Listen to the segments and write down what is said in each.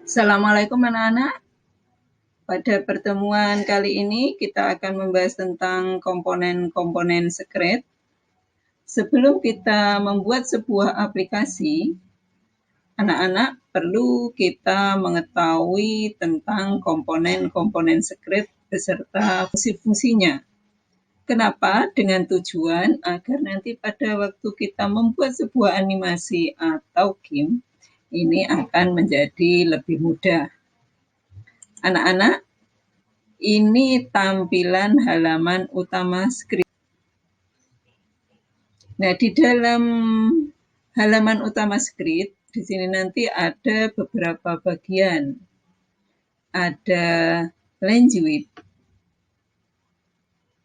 Assalamualaikum anak-anak. Pada pertemuan kali ini kita akan membahas tentang komponen-komponen Scratch. Sebelum kita membuat sebuah aplikasi, anak-anak perlu kita mengetahui tentang komponen-komponen Scratch beserta fungsi-fungsinya. Kenapa? Dengan tujuan agar nanti pada waktu kita membuat sebuah animasi atau game, ini akan menjadi lebih mudah. Anak-anak, ini tampilan halaman utama Scratch. Nah, di dalam halaman utama Scratch, di sini nanti ada beberapa bagian. Ada language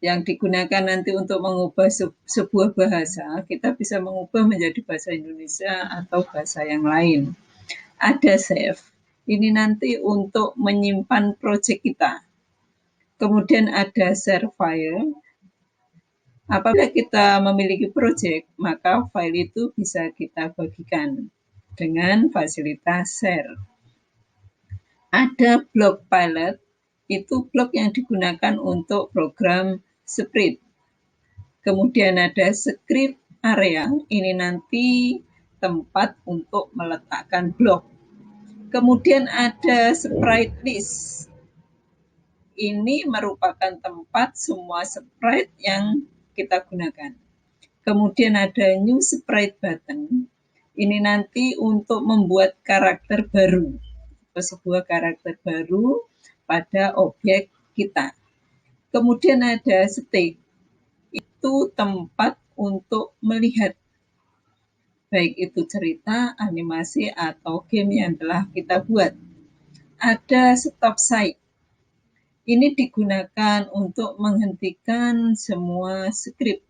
yang digunakan nanti untuk mengubah sebuah bahasa. Kita bisa mengubah menjadi bahasa Indonesia atau bahasa yang lain. Ada save. Ini nanti untuk menyimpan proyek kita. Kemudian ada share file. Apabila kita memiliki proyek, maka file itu bisa kita bagikan dengan fasilitas share. Ada blok pilot, itu blok yang digunakan untuk program script. Kemudian ada script area, ini nanti tempat untuk meletakkan blok. Kemudian ada sprite list. Ini merupakan tempat semua sprite yang kita gunakan. Kemudian ada new sprite button. Ini nanti untuk membuat karakter baru, atau sebuah karakter baru pada objek kita. Kemudian ada stick. Itu tempat untuk melihat, baik itu cerita, animasi, atau game yang telah kita buat. Ada stop site. Ini digunakan untuk menghentikan semua script.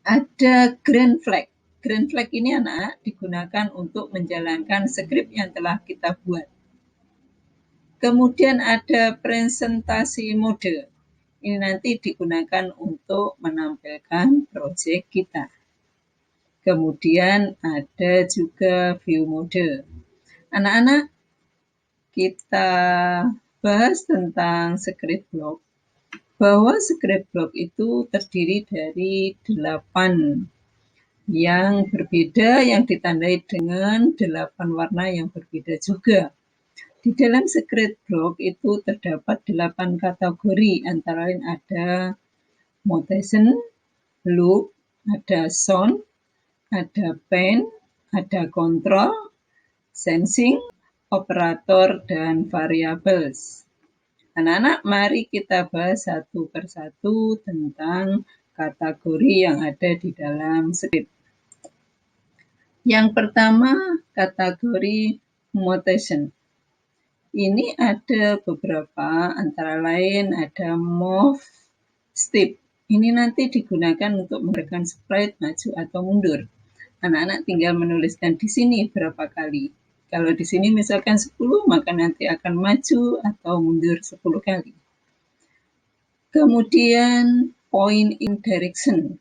Ada green flag. Green flag ini anak digunakan untuk menjalankan script yang telah kita buat. Kemudian ada presentasi mode. Ini nanti digunakan untuk menampilkan proyek kita. Kemudian ada juga view mode. Anak-anak, kita bahas tentang script block. Bahwa script block itu terdiri dari 8 yang berbeda, yang ditandai dengan 8 warna yang berbeda juga. Di dalam script block itu terdapat 8 kategori, antara lain ada motion, loop, ada sound, ada pen, ada control, sensing, operator, dan variables. Anak-anak, mari kita bahas satu persatu tentang kategori yang ada di dalam script. Yang pertama, kategori motion. Ini ada beberapa, antara lain ada move, step. Ini nanti digunakan untuk menggerakkan sprite maju atau mundur. Anak-anak tinggal menuliskan di sini berapa kali. Kalau di sini misalkan 10, maka nanti akan maju atau mundur 10 kali. Kemudian point in direction.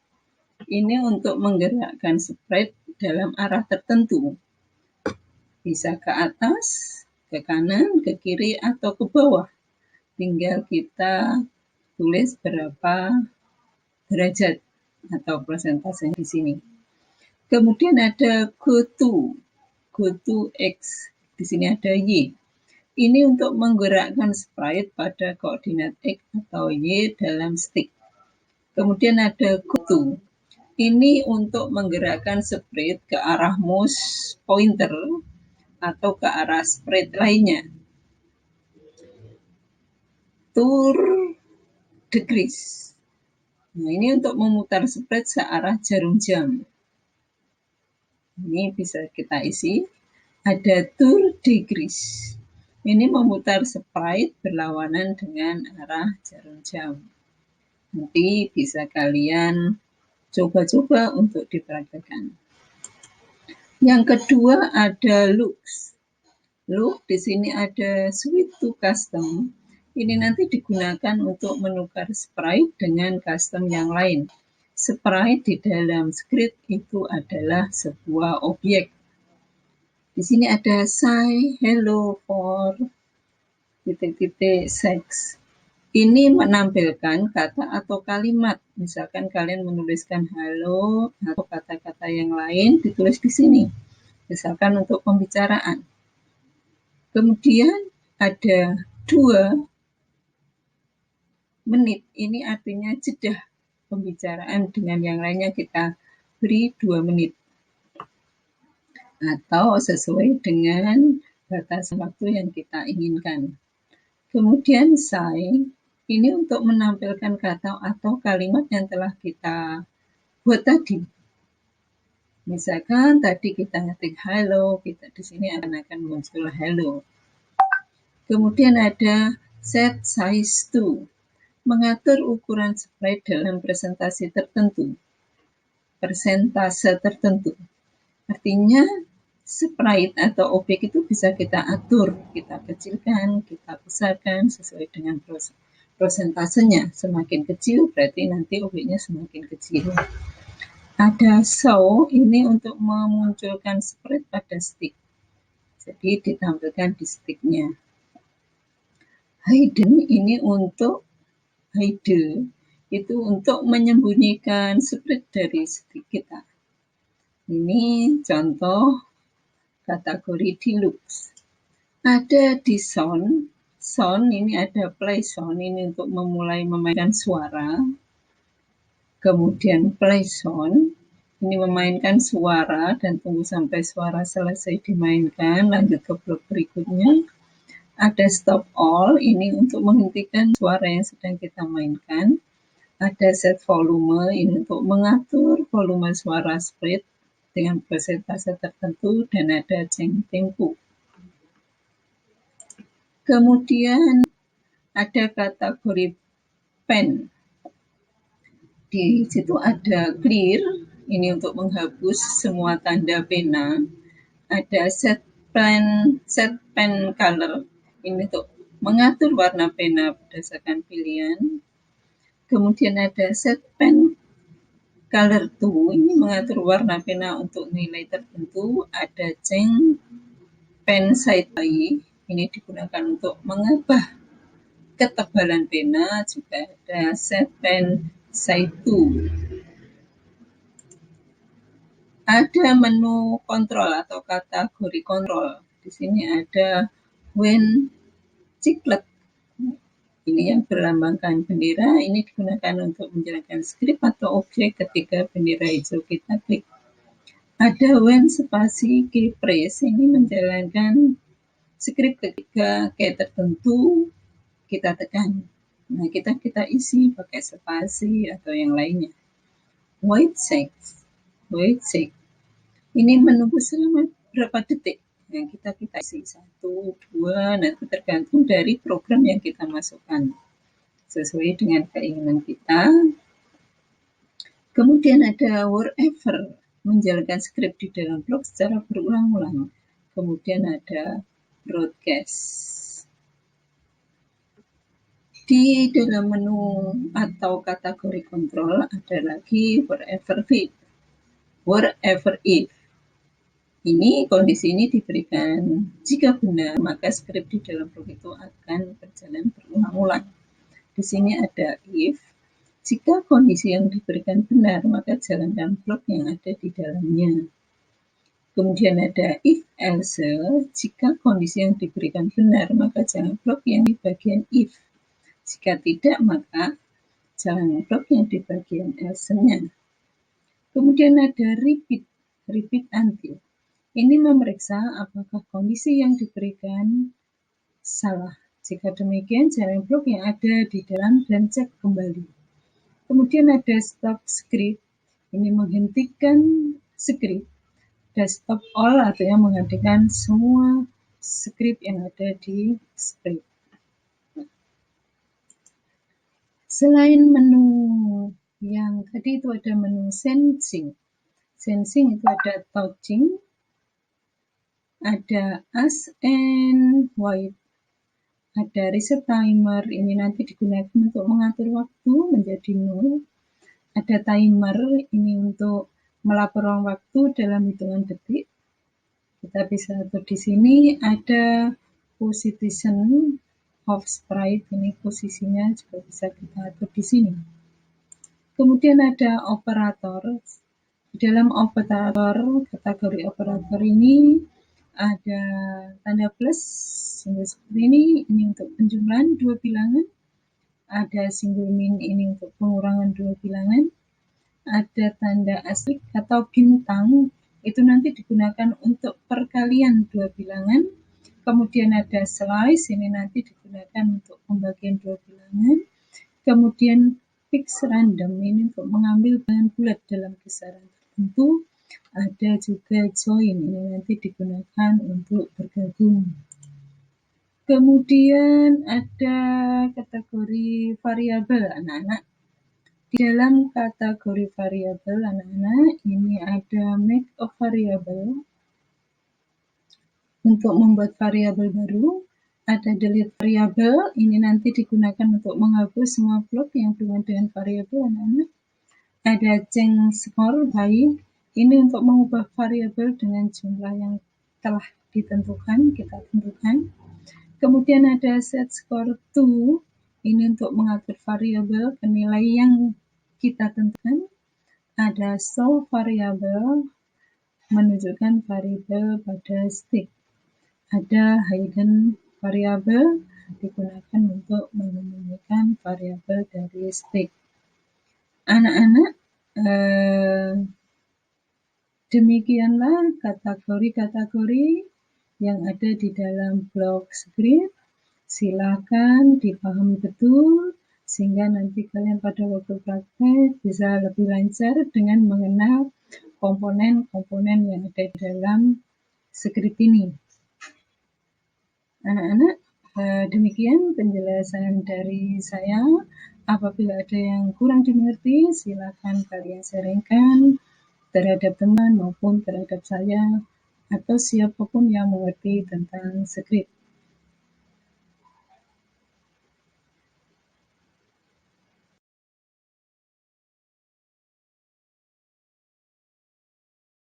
Ini untuk menggerakkan sprite dalam arah tertentu. Bisa ke atas, ke kanan, ke kiri, atau ke bawah. Tinggal kita tulis berapa derajat atau persentase di sini. Kemudian ada go to X. Di sini ada Y. Ini untuk menggerakkan sprite pada koordinat X atau Y dalam stick. Kemudian ada go to. Ini untuk menggerakkan sprite ke arah mouse pointer atau ke arah sprite lainnya. Turn degrees. Nah, ini untuk memutar sprite searah jarum jam. Ini bisa kita isi. Ada turn degrees. Ini memutar sprite berlawanan dengan arah jarum jam. Nanti bisa kalian coba-coba untuk dipraktekkan. Yang kedua ada looks. Look, di sini ada switch to custom. Ini nanti digunakan untuk menukar sprite dengan custom yang lain. Sprite di dalam script itu adalah sebuah objek. Di sini ada say hello for titik-titik sex. Ini menampilkan kata atau kalimat. Misalkan kalian menuliskan halo atau kata-kata yang lain ditulis di sini. Misalkan untuk pembicaraan. Kemudian ada 2 menit. Ini artinya jeda pembicaraan dengan yang lainnya kita beri 2 menit. Atau sesuai dengan batas waktu yang kita inginkan. Kemudian say, ini untuk menampilkan kata atau kalimat yang telah kita buat tadi. Misalkan tadi kita ngetik halo, kita di sini akan muncul hello. Kemudian ada set size to, mengatur ukuran sprite dalam presentasi tertentu. Persentase tertentu. Artinya sprite atau objek itu bisa kita atur, kita kecilkan, kita besarkan sesuai dengan prosentasenya. Semakin kecil berarti nanti objeknya semakin kecil. Ada show, ini untuk memunculkan sprite pada stick. Jadi ditampilkan di sticknya. Hidden ini untuk hide, itu untuk menyembunyikan sprite dari stick kita. Ini contoh kategori deluxe. Ada di sound ini ada play sound, ini untuk memulai memainkan suara. Kemudian play sound, ini memainkan suara dan tunggu sampai suara selesai dimainkan, lanjut ke blok berikutnya. Ada stop all, ini untuk menghentikan suara yang sedang kita mainkan. Ada set volume, ini untuk mengatur volume suara sprite dengan persentase tertentu, dan ada change tempo. Kemudian ada kategori pen. Di situ ada clear, ini untuk menghapus semua tanda pena. Ada set pen color, ini untuk mengatur warna pena berdasarkan pilihan. Kemudian ada set pen color to, ini mengatur warna pena untuk nilai tertentu. Ada change pen size, ini digunakan untuk mengubah ketebalan pena. Juga ada set pen size to. Ada menu kontrol atau kategori kontrol. Di sini ada when chiclet, ini yang berlambangkan bendera, ini digunakan untuk menjalankan skrip atau objek ketika bendera hijau kita klik. Ada when spasi key press, ini menjalankan skrip ketika key tertentu kita tekan. Nah, kita isi pakai spasi atau yang lainnya. Wait check, ini menunggu selama berapa detik yang kita isi, 1, 2, nanti tergantung dari program yang kita masukkan sesuai dengan keinginan kita. Kemudian ada wherever, menjalankan skrip di dalam blok secara berulang-ulang. Kemudian ada broadcast. Di dalam menu atau kategori kontrol ada lagi wherever if. Ini kondisi ini diberikan jika benar, maka skrip di dalam blok itu akan berjalan berulang-ulang. Di sini ada if. Jika kondisi yang diberikan benar, maka jalankan blok yang ada di dalamnya. Kemudian ada if else. Jika kondisi yang diberikan benar, maka jalan blok yang di bagian if. Jika tidak, maka jalan blok yang di bagian else-nya. Kemudian ada repeat until. Ini memeriksa apakah kondisi yang diberikan salah. Jika demikian, jalan blok yang ada di dalam dan cek kembali. Kemudian ada stop script, ini menghentikan script. Ada stop all, artinya menghentikan semua script yang ada di script. Selain menu yang tadi itu ada menu sensing. Sensing itu ada touching, ada as and white, ada reset timer, ini nanti digunakan untuk mengatur waktu menjadi 0. Ada timer, ini untuk melaporkan waktu dalam hitungan detik. Kita bisa atur di sini ada position of sprite, ini posisinya juga bisa kita atur di sini. Kemudian ada operator. Di dalam operator, kategori operator ini ada tanda plus seperti ini untuk penjumlahan dua bilangan. Ada single min, ini untuk pengurangan dua bilangan. Ada tanda asterisk atau bintang, itu nanti digunakan untuk perkalian dua bilangan. Kemudian ada slice, ini nanti digunakan untuk pembagian dua bilangan. Kemudian fix random, ini untuk mengambil bahan bulat dalam kisaran tertentu. Ada juga join, ini nanti digunakan untuk bergabung. Kemudian ada kategori variabel anak-anak. Di dalam kategori variabel anak-anak, ini ada make a variable. Untuk membuat variabel baru, ada delete variabel, ini nanti digunakan untuk menghapus semua blok yang berhubungan dengan variabel anak-anak. Ada change score by, ini untuk mengubah variabel dengan jumlah yang telah ditentukan, kita tentukan. Kemudian ada set score to, ini untuk mengatur variabel ke nilai yang kita tentukan. Ada show variabel, menunjukkan variabel pada state. Ada hidden variabel, digunakan untuk menyembunyikan variabel dari state. Anak-anak, demikianlah kategori-kategori yang ada di dalam blok script. Silakan dipahami betul sehingga nanti kalian pada waktu praktek bisa lebih lancar dengan mengenal komponen-komponen yang ada di dalam script ini. Anak-anak, demikian penjelasan dari saya. Apabila ada yang kurang dimengerti, silakan kalian sharingkan terhadap teman maupun terhadap saya atau siapapun yang mengerti tentang script.